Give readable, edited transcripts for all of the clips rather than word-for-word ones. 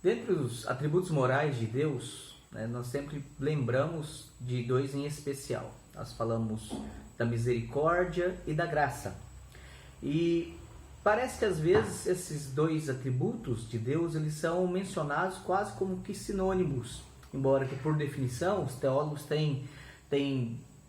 Dentre os atributos morais de Deus, nós sempre lembramos de dois em especial. Nós falamos da misericórdia e da graça. E parece que às vezes esses dois atributos de Deus eles são mencionados quase como que sinônimos, embora que por definição os teólogos têm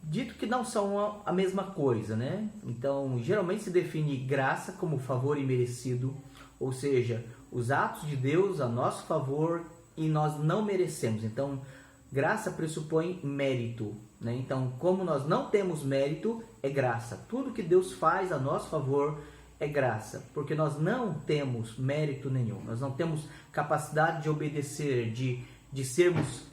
dito que não são a mesma coisa, né? Então, geralmente se define graça como favor imerecido, ou seja, os atos de Deus a nosso favor e nós não merecemos. Então, graça pressupõe mérito, né? Então, como nós não temos mérito, é graça. Tudo que Deus faz a nosso favor é graça, porque nós não temos mérito nenhum. Nós não temos capacidade de obedecer, de sermos,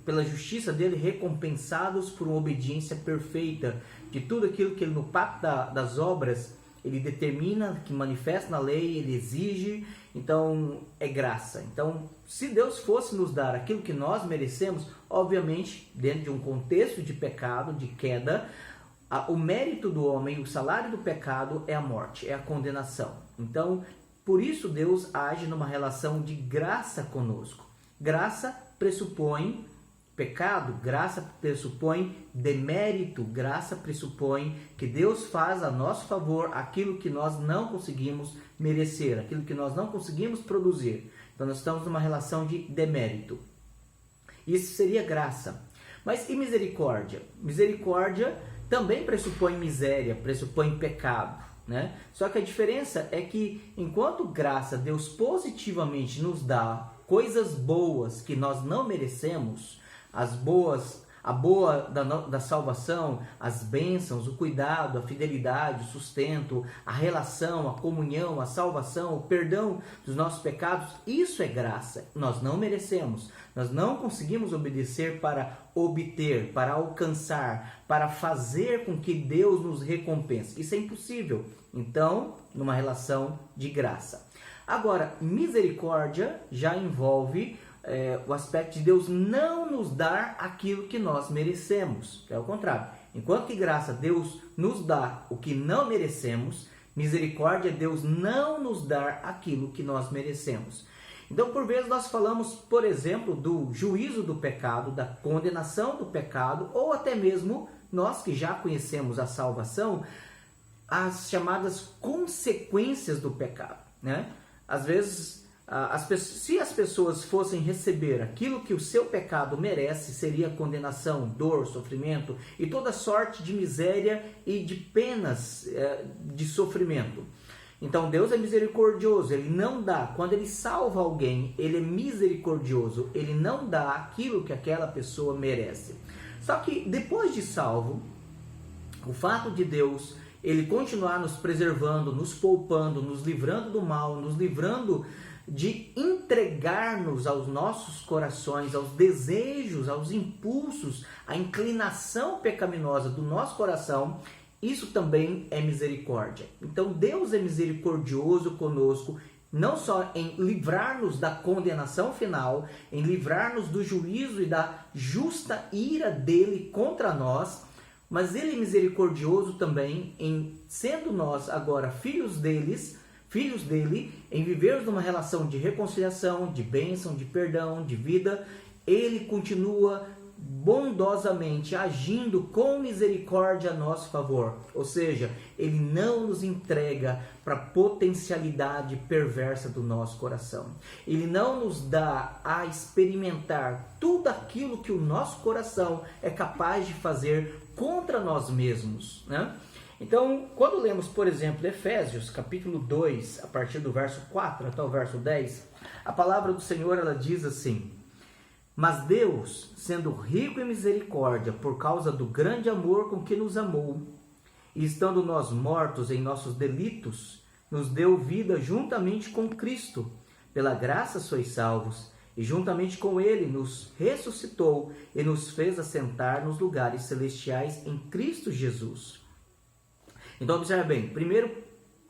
pela justiça dele, recompensados por uma obediência perfeita de tudo aquilo que ele, no pacto das obras, ele determina, que manifesta na lei, ele exige. Então, é graça. Então, se Deus fosse nos dar aquilo que nós merecemos, obviamente, dentro de um contexto de pecado, de queda, o mérito do homem, o salário do pecado é a morte, é a condenação. Então, por isso Deus age numa relação de graça conosco. Graça pressupõe pecado, graça pressupõe demérito, graça pressupõe que Deus faz a nosso favor aquilo que nós não conseguimos merecer, aquilo que nós não conseguimos produzir. Então nós estamos numa relação de demérito. Isso seria graça. Mas e misericórdia? Misericórdia também pressupõe miséria, pressupõe pecado, né? Só que a diferença é que enquanto graça, Deus positivamente nos dá coisas boas que nós não merecemos, a boa da salvação, as bênçãos, o cuidado, a fidelidade, o sustento, a relação, a comunhão, a salvação, o perdão dos nossos pecados, isso é graça. Nós não merecemos, nós não conseguimos obedecer para obter, para alcançar, para fazer com que Deus nos recompense. Isso é impossível. Então, numa relação de graça. Agora, misericórdia já envolve o aspecto de Deus não nos dar aquilo que nós merecemos. É o contrário. Enquanto que graça, Deus nos dá o que não merecemos, misericórdia, Deus não nos dar aquilo que nós merecemos. Então, por vezes, nós falamos, por exemplo, do juízo do pecado, da condenação do pecado, ou até mesmo, nós que já conhecemos a salvação, as chamadas consequências do pecado, né? Às vezes, se as pessoas fossem receber aquilo que o seu pecado merece, seria condenação, dor, sofrimento e toda sorte de miséria e de penas de sofrimento. Então Deus é misericordioso, Ele não dá, quando Ele salva alguém, Ele é misericordioso, Ele não dá aquilo que aquela pessoa merece. Só que depois de salvo, o fato de Deus Ele continuar nos preservando, nos poupando, nos livrando do mal, nos livrando de entregar-nos aos nossos corações, aos desejos, aos impulsos, à inclinação pecaminosa do nosso coração, isso também é misericórdia. Então Deus é misericordioso conosco, não só em livrar-nos da condenação final, em livrar-nos do juízo e da justa ira dele contra nós, mas Ele é misericordioso também em, sendo nós agora filhos dele, em vivermos numa relação de reconciliação, de bênção, de perdão, de vida. Ele continua bondosamente agindo com misericórdia a nosso favor. Ou seja, Ele não nos entrega para a potencialidade perversa do nosso coração. Ele não nos dá a experimentar tudo aquilo que o nosso coração é capaz de fazer contra nós mesmos, né? Então, quando lemos, por exemplo, Efésios, capítulo 2, a partir do verso 4 até o verso 10, a palavra do Senhor, ela diz assim: mas Deus, sendo rico em misericórdia, por causa do grande amor com que nos amou, e estando nós mortos em nossos delitos, nos deu vida juntamente com Cristo. Pela graça sois salvos, e juntamente com Ele nos ressuscitou e nos fez assentar nos lugares celestiais em Cristo Jesus. Então, observe bem, primeiro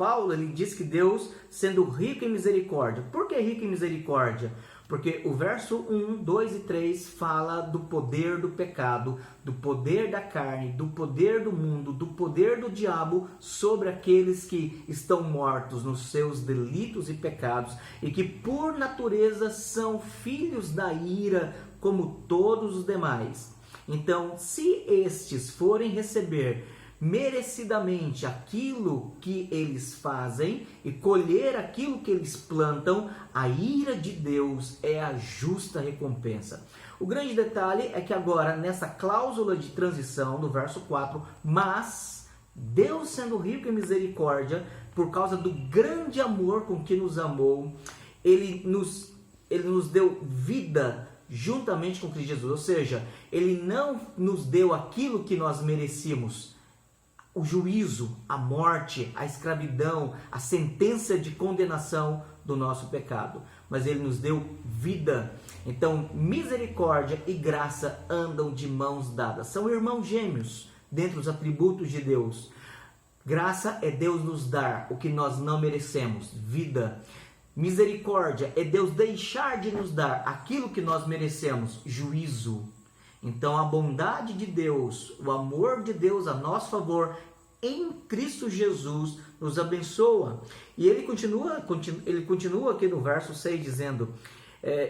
Paulo, ele diz que Deus, sendo rico em misericórdia. Por que rico em misericórdia? Porque o verso 1, 2 e 3 fala do poder do pecado, do poder da carne, do poder do mundo, do poder do diabo sobre aqueles que estão mortos nos seus delitos e pecados e que por natureza são filhos da ira como todos os demais. Então, se estes forem receber merecidamente aquilo que eles fazem e colher aquilo que eles plantam, a ira de Deus é a justa recompensa. O grande detalhe é que agora, nessa cláusula de transição, no verso 4, mas Deus, sendo rico em misericórdia, por causa do grande amor com que nos amou, Ele nos deu vida juntamente com Cristo Jesus. Ou seja, Ele não nos deu aquilo que nós merecíamos, o juízo, a morte, a escravidão, a sentença de condenação do nosso pecado, mas Ele nos deu vida. Então, misericórdia e graça andam de mãos dadas, são irmãos gêmeos dentro dos atributos de Deus. Graça é Deus nos dar o que nós não merecemos, vida. Misericórdia é Deus deixar de nos dar aquilo que nós merecemos, juízo. Então a bondade de Deus, o amor de Deus a nosso favor em Cristo Jesus nos abençoa. E ele continua aqui no verso 6 dizendo,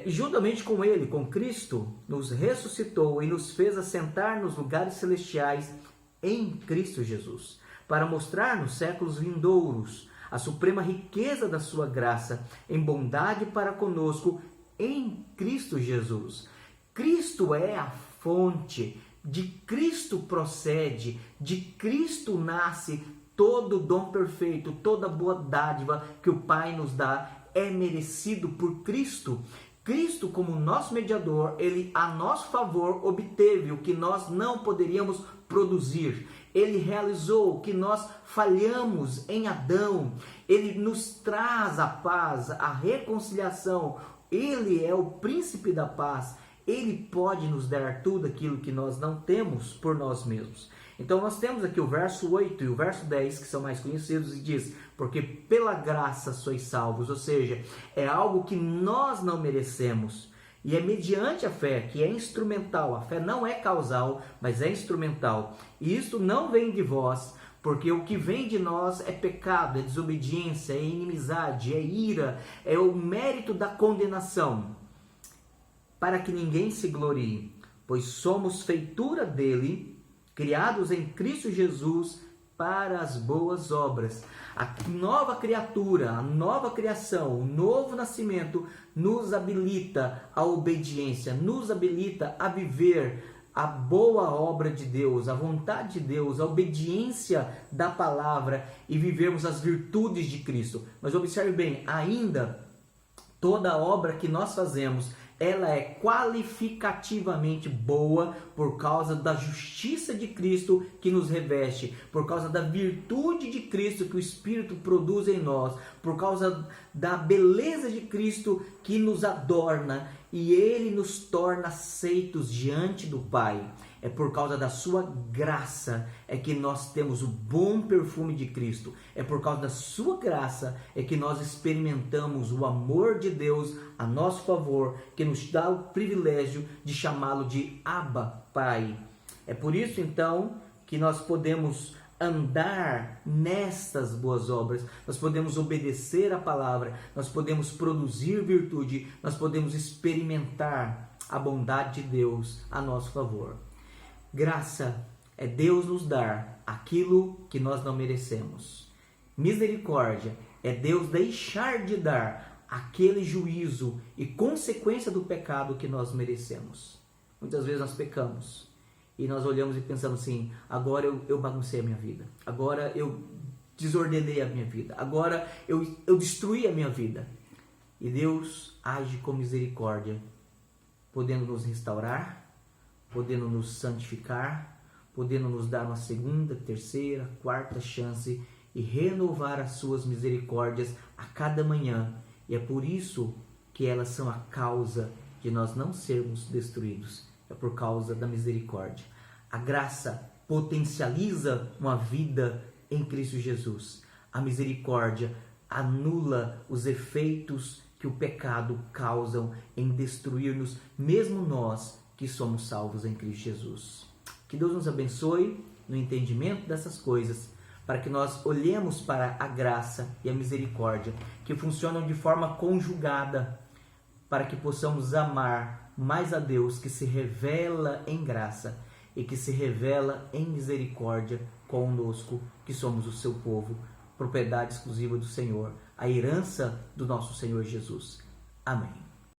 e juntamente com ele, com Cristo, nos ressuscitou e nos fez assentar nos lugares celestiais em Cristo Jesus, para mostrar nos séculos vindouros a suprema riqueza da sua graça em bondade para conosco em Cristo Jesus. Cristo é a fonte, de Cristo procede, de Cristo nasce todo dom perfeito, toda boa dádiva que o Pai nos dá é merecido por Cristo. Cristo, como nosso mediador, ele a nosso favor obteve o que nós não poderíamos produzir. Ele realizou o que nós falhamos em Adão. Ele nos traz a paz, a reconciliação. Ele é o príncipe da paz. Ele pode nos dar tudo aquilo que nós não temos por nós mesmos. Então nós temos aqui o verso 8 e o verso 10, que são mais conhecidos, e diz, porque pela graça sois salvos, ou seja, é algo que nós não merecemos. E é mediante a fé, que é instrumental. A fé não é causal, mas é instrumental. E isso não vem de vós, porque o que vem de nós é pecado, é desobediência, é inimizade, é ira, é o mérito da condenação. Para que ninguém se glorie, pois somos feitura dele, criados em Cristo Jesus para as boas obras. A nova criatura, a nova criação, o novo nascimento nos habilita à obediência, nos habilita a viver a boa obra de Deus, a vontade de Deus, a obediência da palavra e vivermos as virtudes de Cristo. Mas observe bem, ainda toda obra que nós fazemos, ela é qualificativamente boa por causa da justiça de Cristo que nos reveste, por causa da virtude de Cristo que o Espírito produz em nós, por causa da beleza de Cristo que nos adorna e Ele nos torna aceitos diante do Pai. É por causa da sua graça é que nós temos o bom perfume de Cristo. É por causa da sua graça é que nós experimentamos o amor de Deus a nosso favor, que nos dá o privilégio de chamá-lo de Abba, Pai. É por isso então que nós podemos andar nestas boas obras, nós podemos obedecer a palavra, nós podemos produzir virtude, nós podemos experimentar a bondade de Deus a nosso favor. Graça é Deus nos dar aquilo que nós não merecemos. Misericórdia é Deus deixar de dar aquele juízo e consequência do pecado que nós merecemos. Muitas vezes nós pecamos e nós olhamos e pensamos assim, agora eu baguncei a minha vida, agora eu desordenei a minha vida, agora eu destruí a minha vida. E Deus age com misericórdia, podendo nos restaurar, podendo nos santificar, podendo nos dar uma segunda, terceira, quarta chance e renovar as suas misericórdias a cada manhã. E é por isso que elas são a causa de nós não sermos destruídos. É por causa da misericórdia. A graça potencializa uma vida em Cristo Jesus. A misericórdia anula os efeitos que o pecado causam em destruir-nos, mesmo nós que somos salvos em Cristo Jesus. Que Deus nos abençoe no entendimento dessas coisas, para que nós olhemos para a graça e a misericórdia, que funcionam de forma conjugada, para que possamos amar mais a Deus, que se revela em graça e que se revela em misericórdia conosco, que somos o seu povo, propriedade exclusiva do Senhor, a herança do nosso Senhor Jesus. Amém.